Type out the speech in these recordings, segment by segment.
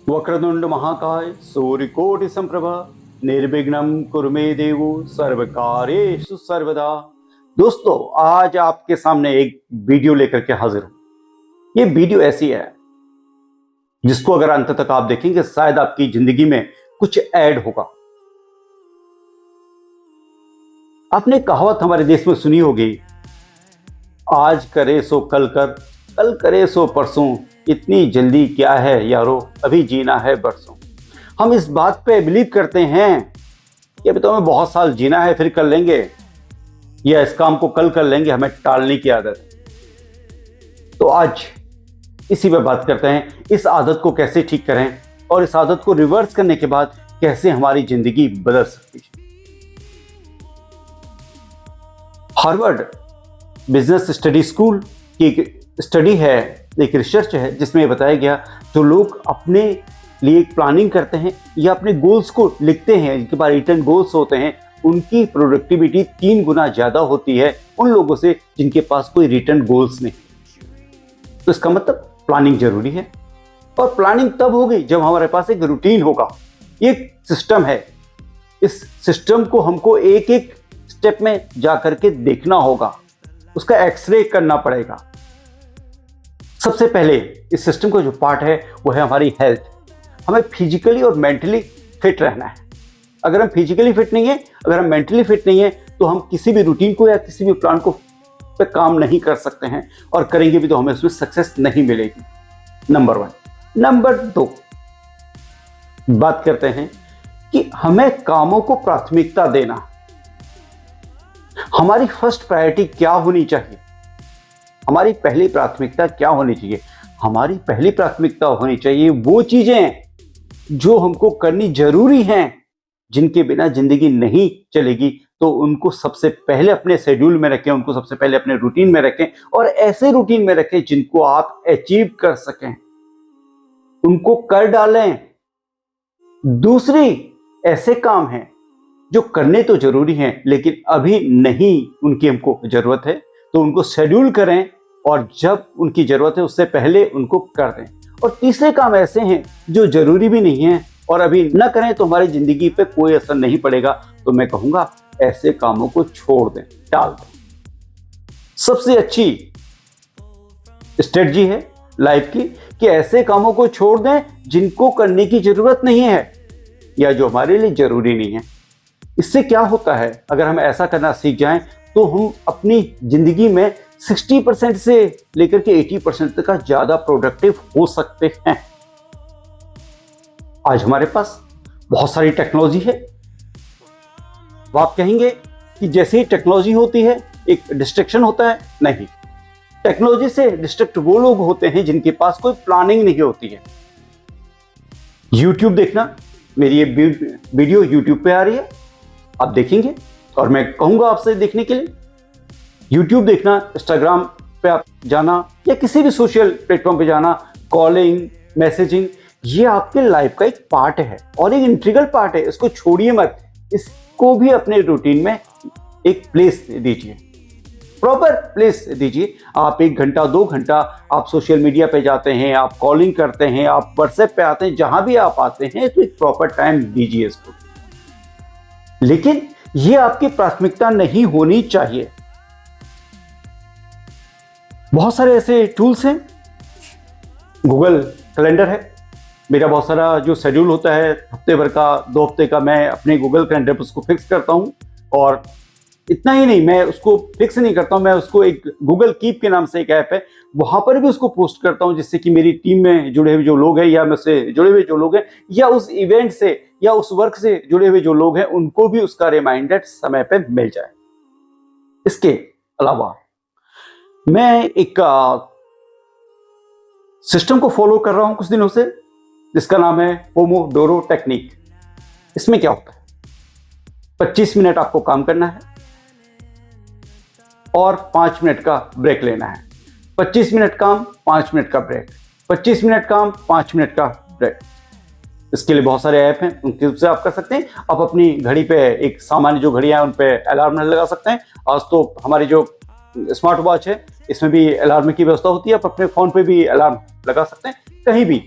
वक्रतुंड महाकाय सूर्यकोटि संप्रभा निर्विघ्नं कुरु मे देवो सर्वकार्येषु सर्वदा। दोस्तों, आज आपके सामने एक वीडियो लेकर के हाजिर हूं। ये वीडियो ऐसी है जिसको अगर अंत तक आप देखेंगे शायद आपकी जिंदगी में कुछ ऐड होगा। आपने कहावत हमारे देश में सुनी होगी, आज करे सो कल कर, कल करे सो परसों, इतनी जल्दी क्या है यारो, अभी जीना है बरसों। हम इस बात पे बिलीव करते हैं कि अभी तो हमें बहुत साल जीना है, फिर कर लेंगे, या इस काम को कल कर लेंगे, हमें टालने की आदत है। तो आज इसी पे बात करते हैं, इस आदत को कैसे ठीक करें और इस आदत को रिवर्स करने के बाद कैसे हमारी जिंदगी बदल सकती है। हार्वर्ड बिजनेस स्टडी स्कूल की एक स्टडी है, एक रिसर्च है, जिसमें बताया गया जो लोग अपने लिए प्लानिंग करते हैं या अपने गोल्स को लिखते हैं, जिनके पास रिटर्न गोल्स होते हैं, उनकी प्रोडक्टिविटी 3 गुना ज़्यादा होती है उन लोगों से जिनके पास कोई रिटर्न गोल्स नहीं। तो इसका मतलब प्लानिंग जरूरी है, और प्लानिंग तब होगी जब हमारे पास एक रूटीन होगा, एक सिस्टम है। इस सिस्टम को हमको एक एक स्टेप में जा करके देखना होगा, उसका एक्सरे करना पड़ेगा। सबसे पहले इस सिस्टम का जो पार्ट है वो है हमारी हेल्थ। हमें फिजिकली और मेंटली फिट रहना है। अगर हम फिजिकली फिट नहीं है, अगर हम मेंटली फिट नहीं है, तो हम किसी भी रूटीन को या किसी भी प्लान को पे काम नहीं कर सकते हैं, और करेंगे भी तो हमें उसमें सक्सेस नहीं मिलेगी। नंबर 1। नंबर 2, बात करते हैं कि हमें कामों को प्राथमिकता देना। हमारी फर्स्ट प्रायोरिटी क्या होनी चाहिए, हमारी पहली प्राथमिकता क्या होनी चाहिए? हमारी पहली प्राथमिकता होनी चाहिए वो चीजें जो हमको करनी जरूरी हैं, जिनके बिना जिंदगी नहीं चलेगी, तो उनको सबसे पहले अपने शेड्यूल में रखें, उनको सबसे पहले अपने रूटीन में रखें, और ऐसे रूटीन में रखें जिनको आप अचीव कर सकें, उनको कर डालें। दूसरी, ऐसे काम हैं जो करने तो जरूरी हैं लेकिन अभी नहीं उनकी हमको जरूरत है, तो उनको शेड्यूल करें, और जब उनकी जरूरत है उससे पहले उनको कर दें। और तीसरे काम ऐसे हैं जो जरूरी भी नहीं है और अभी न करें तो हमारी जिंदगी पे कोई असर नहीं पड़ेगा, तो मैं कहूंगा ऐसे कामों को छोड़ दें, टाल दें। सबसे अच्छी स्ट्रेटजी है लाइफ की कि ऐसे कामों को छोड़ दें जिनको करने की जरूरत नहीं है या जो हमारे लिए जरूरी नहीं है। इससे क्या होता है, अगर हम ऐसा करना सीख जाएं तो हम अपनी जिंदगी में 60% से लेकर के 80% तक का ज्यादा प्रोडक्टिव हो सकते हैं। आज हमारे पास बहुत सारी टेक्नोलॉजी है। आप कहेंगे कि जैसे ही टेक्नोलॉजी होती है एक डिस्ट्रैक्शन होता है, नहीं। टेक्नोलॉजी से डिस्ट्रैक्ट वो लोग होते हैं जिनके पास कोई प्लानिंग नहीं होती है। यूट्यूब देखना, मेरी ये वीडियो यूट्यूब पे आ रही है, आप देखेंगे और मैं कहूंगा आपसे देखने के लिए। यूट्यूब देखना, इंस्टाग्राम पे आप जाना या किसी भी सोशल प्लेटफॉर्म पे जाना, कॉलिंग, मैसेजिंग, ये आपके लाइफ का एक पार्ट है और एक इंटीग्रल पार्ट है। इसको छोड़िए मत, इसको भी अपने रूटीन में एक प्लेस दीजिए, प्रॉपर प्लेस दीजिए। आप 1 घंटा 2 घंटा आप सोशल मीडिया पे जाते हैं, आप कॉलिंग करते हैं, आप व्हाट्सएप पे आते हैं, जहां भी आप आते हैं, तो एक प्रॉपर टाइम दीजिए इसको। लेकिन ये आपकी प्राथमिकता नहीं होनी चाहिए। बहुत सारे ऐसे टूल्स हैं, गूगल कैलेंडर है। मेरा बहुत सारा जो शेड्यूल होता है हफ्ते भर का, 2 हफ्ते का, मैं अपने गूगल कैलेंडर पर उसको फिक्स करता हूं। और इतना ही नहीं, मैं उसको फिक्स नहीं करता हूं, मैं उसको एक गूगल कीप के नाम से एक ऐप है, वहां पर भी उसको पोस्ट करता हूं, जिससे कि मेरी टीम में जुड़े हुए जो लोग हैं या मुझसे जुड़े हुए जो लोग हैं या उस इवेंट से या उस वर्क से जुड़े हुए जो लोग हैं, उनको भी उसका रिमाइंडर समय पे मिल जाए। इसके अलावा मैं एक सिस्टम को फॉलो कर रहा हूं कुछ दिनों से, जिसका नाम है पोमोडोरो टेक्निक। इसमें क्या होता है, 25 मिनट आपको काम करना है और 5 मिनट का ब्रेक लेना है। 25 मिनट काम, 5 मिनट का ब्रेक, 25 मिनट काम, 5 मिनट का ब्रेक। इसके लिए बहुत सारे ऐप हैं, उनके से आप कर सकते हैं। आप अपनी घड़ी पे, एक सामान्य जो घड़ियां हैं उन पे अलार्म लगा सकते हैं। आज तो हमारी जो स्मार्ट वॉच है इसमें भी अलार्म की व्यवस्था होती है, आप अपने फोन पे भी अलार्म लगा सकते हैं। कहीं भी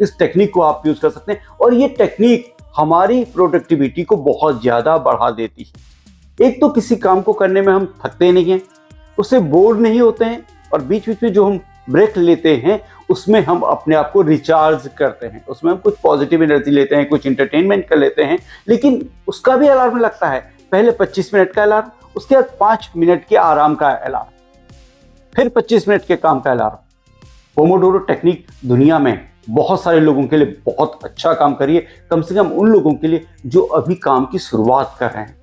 इस टेक्निक को आप यूज कर सकते हैं और ये टेक्निक हमारी प्रोडक्टिविटी को बहुत ज्यादा बढ़ा देती है। एक तो किसी काम को करने में हम थकते नहीं हैं, उससे बोर नहीं होते हैं और बीच बीच में जो हम ब्रेक लेते हैं उसमें हम अपने आप को रिचार्ज करते हैं, उसमें हम कुछ पॉजिटिव एनर्जी लेते हैं, कुछ इंटरटेनमेंट कर लेते हैं। लेकिन उसका भी अलार्म लगता है, पहले 25 मिनट का अलार्म, उसके बाद 5 मिनट के आराम का अलार्म, फिर 25 मिनट के काम का अलार्म। पोमोडोरो टेक्निक दुनिया में बहुत सारे लोगों के लिए बहुत अच्छा काम करिए, कम से कम उन लोगों के लिए जो अभी काम की शुरुआत कर रहे हैं,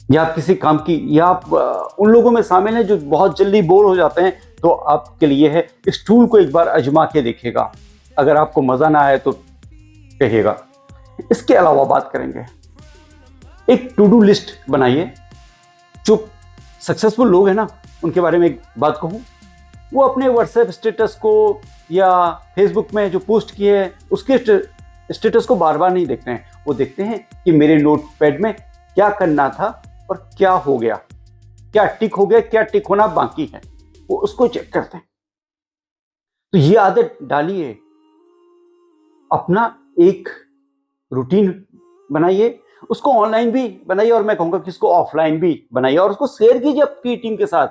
या आप किसी काम की, या आप उन लोगों में शामिल हैं जो बहुत जल्दी बोर हो जाते हैं, तो आपके लिए है इस टूल को एक बार आजमा के देखिएगा। अगर आपको मजा ना आए तो कहिएगा। इसके अलावा बात करेंगे, एक टू डू लिस्ट बनाइए। जो सक्सेसफुल लोग हैं ना, उनके बारे में एक बात कहूं, वो अपने व्हाट्सएप स्टेटस को या फेसबुक में जो पोस्ट किए है उसके स्टेटस को बार बार नहीं देखते हैं। वो देखते हैं कि मेरे नोटपैड में क्या करना था और क्या हो गया, क्या टिक हो गया, क्या टिक होना बाकी है, वो उसको चेक करते हैं। तो ये आदत डालिए, अपना एक रूटीन बनाइए, उसको ऑनलाइन भी बनाइए और मैं कहूंगा कि इसको ऑफलाइन भी बनाइए और उसको शेयर कीजिए अपनी टीम के साथ,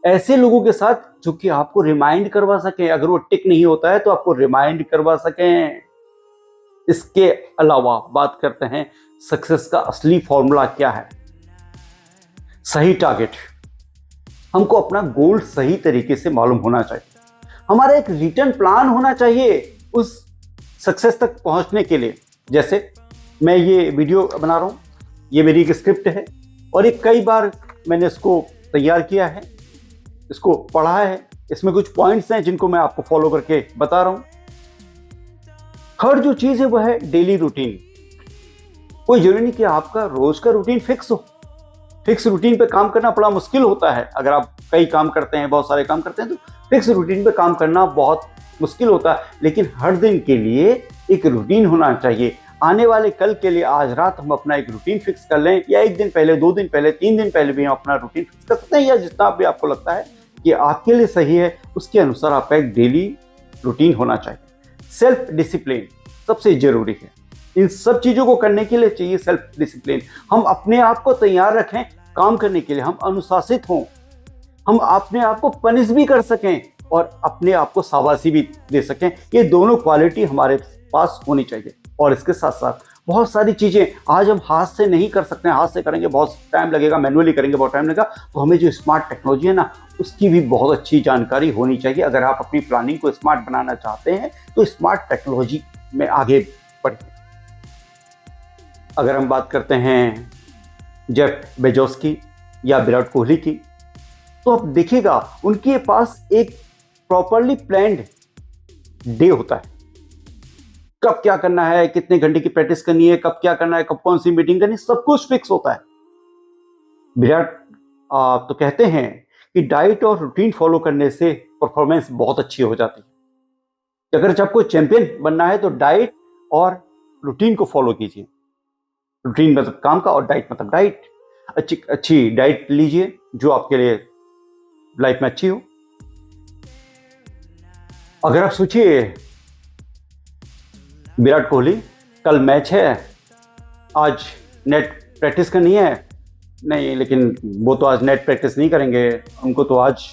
ऐसे लोगों के साथ जो कि आपको रिमाइंड करवा सकें। अगर वो टिक नहीं होता है तो आपको रिमाइंड करवा सकें। इसके अलावा बात करते हैं सक्सेस का असली फॉर्मूला क्या है। सही टारगेट, हमको अपना गोल सही तरीके से मालूम होना चाहिए, हमारा एक रिटर्न प्लान होना चाहिए उस सक्सेस तक पहुंचने के लिए। जैसे मैं ये वीडियो बना रहा हूं, ये मेरी एक स्क्रिप्ट है और एक कई बार मैंने इसको तैयार किया है, इसको पढ़ा है, इसमें कुछ पॉइंट्स हैं जिनको मैं आपको फॉलो करके बता रहा हूं। हर जो चीज है वह है डेली रूटीन। कोई जरूरी नहीं कि आपका रोज का रूटीन फिक्स हो। फिक्स रूटीन पे काम करना बड़ा मुश्किल होता है। अगर आप कई काम करते हैं, बहुत सारे काम करते हैं, तो फिक्स रूटीन पे काम करना बहुत मुश्किल होता है। लेकिन हर दिन के लिए एक रूटीन होना चाहिए। आने वाले कल के लिए आज रात हम अपना एक रूटीन फिक्स कर लें, या एक दिन पहले, 2 दिन पहले, 3 दिन पहले भी हम अपना रूटीन फिक्स कर सकते हैं, या जितना भी आपको लगता है कि आपके लिए सही है उसके अनुसार आपका एक डेली रूटीन होना चाहिए। सेल्फ डिसिप्लिन सबसे जरूरी है। इन सब चीजों को करने के लिए चाहिए सेल्फ डिसिप्लिन। हम अपने आप को तैयार रखें काम करने के लिए, हम अनुशासित हों, हम अपने आप को पनिश भी कर सकें और अपने आप को शाबाशी भी दे सकें। ये दोनों क्वालिटी हमारे पास होनी चाहिए। और इसके साथ साथ बहुत सारी चीजें आज हम हाथ से नहीं कर सकते हैं, हाथ से करेंगे बहुत टाइम लगेगा, मैनुअली करेंगे बहुत टाइम लगेगा। तो हमें जो स्मार्ट टेक्नोलॉजी है ना, उसकी भी बहुत अच्छी जानकारी होनी चाहिए। अगर आप अपनी प्लानिंग को स्मार्ट बनाना चाहते हैं तो स्मार्ट टेक्नोलॉजी में आगे बढ़िए। अगर हम बात करते हैं जेफ बेजोस की या विराट कोहली की, तो आप देखिएगा उनके पास एक प्रॉपरली प्लान्ड डे होता है। कब क्या करना है, कितने घंटे की प्रैक्टिस करनी है, कब क्या करना है, कब कौन सी मीटिंग करनी है, सब कुछ फिक्स होता है। विराट तो कहते हैं कि डाइट और रूटीन फॉलो करने से परफॉर्मेंस बहुत अच्छी हो जाती है। अगर जब कोई चैंपियन बनना है तो डाइट और रूटीन को फॉलो कीजिए। रूटीन मतलब काम का और डाइट मतलब डाइट। अच्छी डाइट लीजिए जो आपके लिए लाइफ में अच्छी हो। अगर आप सोचिए विराट कोहली, कल मैच है, आज नेट प्रैक्टिस करनी है, नहीं लेकिन वो तो आज नेट प्रैक्टिस नहीं करेंगे, उनको तो आज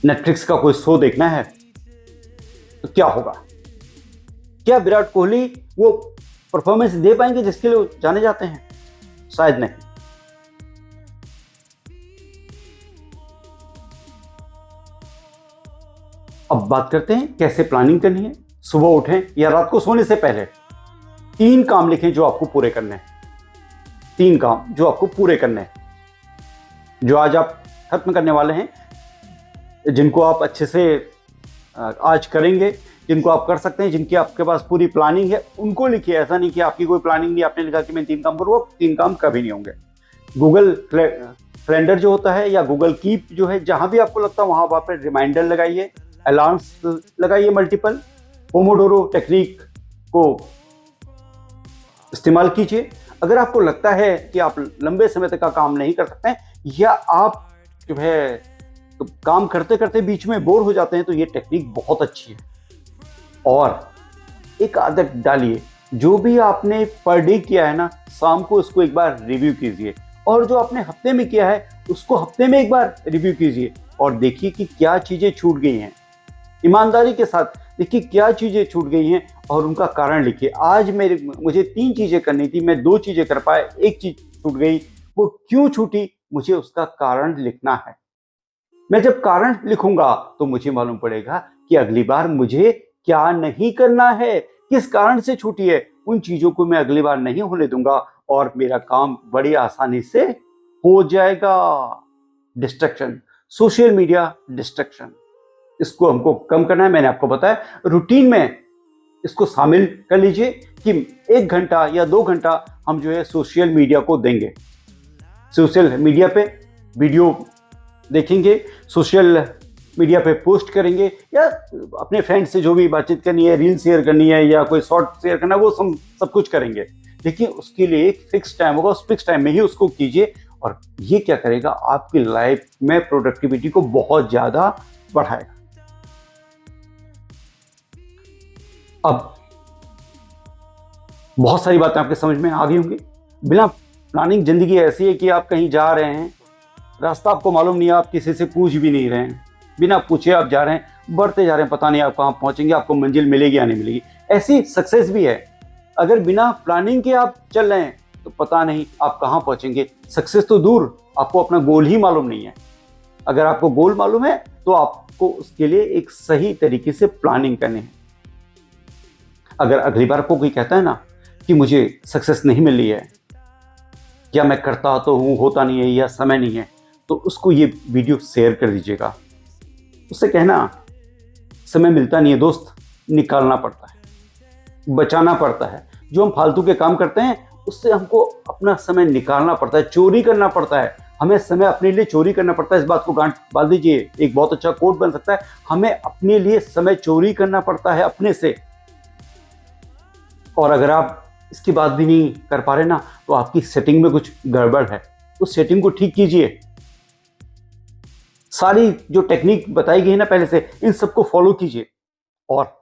नेटफ्लिक्स का कोई शो देखना है, तो क्या होगा? क्या विराट कोहली वो परफॉर्मेंस दे पाएंगे जिसके लिए जाने जाते हैं? शायद नहीं। अब बात करते हैं कैसे प्लानिंग करनी है। सुबह उठें या रात को सोने से पहले 3 काम लिखें जो आपको पूरे करने हैं। 3 काम जो आपको पूरे करने हैं, जो आज आप खत्म करने वाले हैं, जिनको आप अच्छे से आज करेंगे, जिनको आप कर सकते हैं, जिनकी आपके पास पूरी प्लानिंग है, उनको लिखिए। ऐसा नहीं कि आपकी कोई प्लानिंग नहीं, आपने लिखा कि मैं 3 काम करूँगा, 3 काम कभी नहीं होंगे। गूगल कैलेंडर जो होता है या गूगल कीप जो है, जहां भी आपको लगता है वहां वहां पर रिमाइंडर लगाइए, अलार्म्स लगाइए मल्टीपल। पोमोडोरो टेक्निक को इस्तेमाल कीजिए। अगर आपको लगता है कि आप लंबे समय तक का काम नहीं कर सकते हैं, या आप जो है तो काम करते करते बीच में बोर हो जाते हैं, तो ये टेक्निक बहुत अच्छी है। और एक आदत डालिए, जो भी आपने पर डे किया है ना, शाम को उसको एक बार रिव्यू कीजिए, और जो आपने हफ्ते में किया है उसको हफ्ते में एक बार रिव्यू कीजिए और देखिए कि क्या चीज़ें छूट गई हैं। ईमानदारी के साथ देखिए क्या चीज़ें छूट गई हैं और उनका कारण लिखिए। आज मुझे 3 चीज़ें करनी थी, मैं 2 चीज़ें कर पाया, 1 चीज़ छूट गई, वो क्यों छूटी, मुझे उसका कारण लिखना है। मैं जब कारण लिखूंगा तो मुझे मालूम पड़ेगा कि अगली बार मुझे क्या नहीं करना है, किस कारण से छूटी है। उन चीज़ों को मैं अगली बार नहीं होने दूंगा और मेरा काम बड़ी आसानी से हो जाएगा। डिस्ट्रैक्शन, सोशल मीडिया डिस्ट्रैक्शन, इसको हमको कम करना है। मैंने आपको बताया, रूटीन में इसको शामिल कर लीजिए कि 1 घंटा या 2 घंटा हम जो है सोशल मीडिया को देंगे। सोशल मीडिया पे वीडियो देखेंगे, सोशल मीडिया पे पोस्ट करेंगे, या अपने फ्रेंड से जो भी बातचीत करनी है, रील शेयर करनी है या कोई शॉर्ट शेयर करना है, वो सब कुछ करेंगे। देखिए उसके लिए एक फिक्स टाइम होगा, उस फिक्स टाइम में ही उसको कीजिए और ये क्या करेगा, आपकी लाइफ में प्रोडक्टिविटी को बहुत ज़्यादा बढ़ाएगा। अब बहुत सारी बातें आपके समझ में आ गई होंगी। बिना प्लानिंग जिंदगी ऐसी है कि आप कहीं जा रहे हैं, रास्ता आपको मालूम नहीं है, आप किसी से पूछ भी नहीं रहे हैं, बिना पूछे आप जा रहे हैं, बढ़ते जा रहे हैं, पता नहीं आप कहाँ पहुंचेंगे, आपको मंजिल मिलेगी या नहीं मिलेगी। ऐसी सक्सेस भी है। अगर बिना प्लानिंग के आप चल रहे हैं तो पता नहीं आप कहाँ पहुंचेंगे। सक्सेस तो दूर, आपको अपना गोल ही मालूम नहीं है। अगर आपको गोल मालूम है तो आपको उसके लिए एक सही तरीके से प्लानिंग करनी है। अगर अगली बार आपको कोई कहता है ना कि मुझे सक्सेस नहीं मिल रही है, या मैं करता तो हूँ होता नहीं है, या समय नहीं है, तो उसको ये वीडियो शेयर कर दीजिएगा। उससे कहना समय मिलता नहीं है दोस्त, निकालना पड़ता है, बचाना पड़ता है। जो हम फालतू के काम करते हैं उससे हमको अपना समय निकालना पड़ता है, चोरी करना पड़ता है। हमें समय अपने लिए चोरी करना पड़ता है। इस बात को गांठ बांध दीजिए, एक बहुत अच्छा कोट बन सकता है, हमें अपने लिए समय चोरी करना पड़ता है अपने से। और अगर आप इसकी बात भी नहीं कर पा रहे ना, तो आपकी सेटिंग में कुछ गड़बड़ है, उस सेटिंग को ठीक कीजिए। सारी जो टेक्निक बताई गई है ना पहले से, इन सबको फॉलो कीजिए। और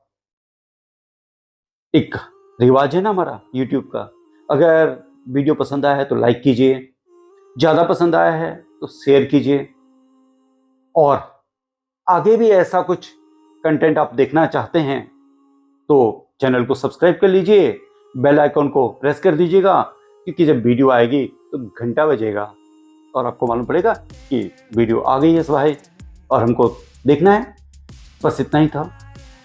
एक रिवाज है ना हमारा YouTube का, अगर वीडियो पसंद आया है तो लाइक कीजिए, ज़्यादा पसंद आया है तो शेयर कीजिए, और आगे भी ऐसा कुछ कंटेंट आप देखना चाहते हैं तो चैनल को सब्सक्राइब कर लीजिए, बेल आइकॉन को प्रेस कर दीजिएगा, क्योंकि जब वीडियो आएगी तो घंटा बजेगा और आपको मालूम पड़ेगा कि वीडियो आ गई है भाई और हमको देखना है। बस इतना ही था।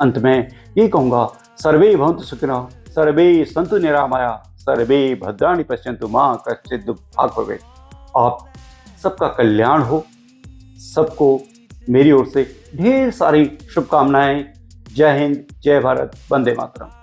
अंत में यही कहूँगा, सर्वे भवन्तु सुखिनः, सर्वे सन्तु निरामया, सर्वे भद्राणि पश्यन्तु मा कश्चित् दुःखभाग् भवेत्। आप सबका कल्याण हो। सबको मेरी ओर से ढेर सारी शुभकामनाएं। जय हिंद, जय भारत, वंदे मातरम।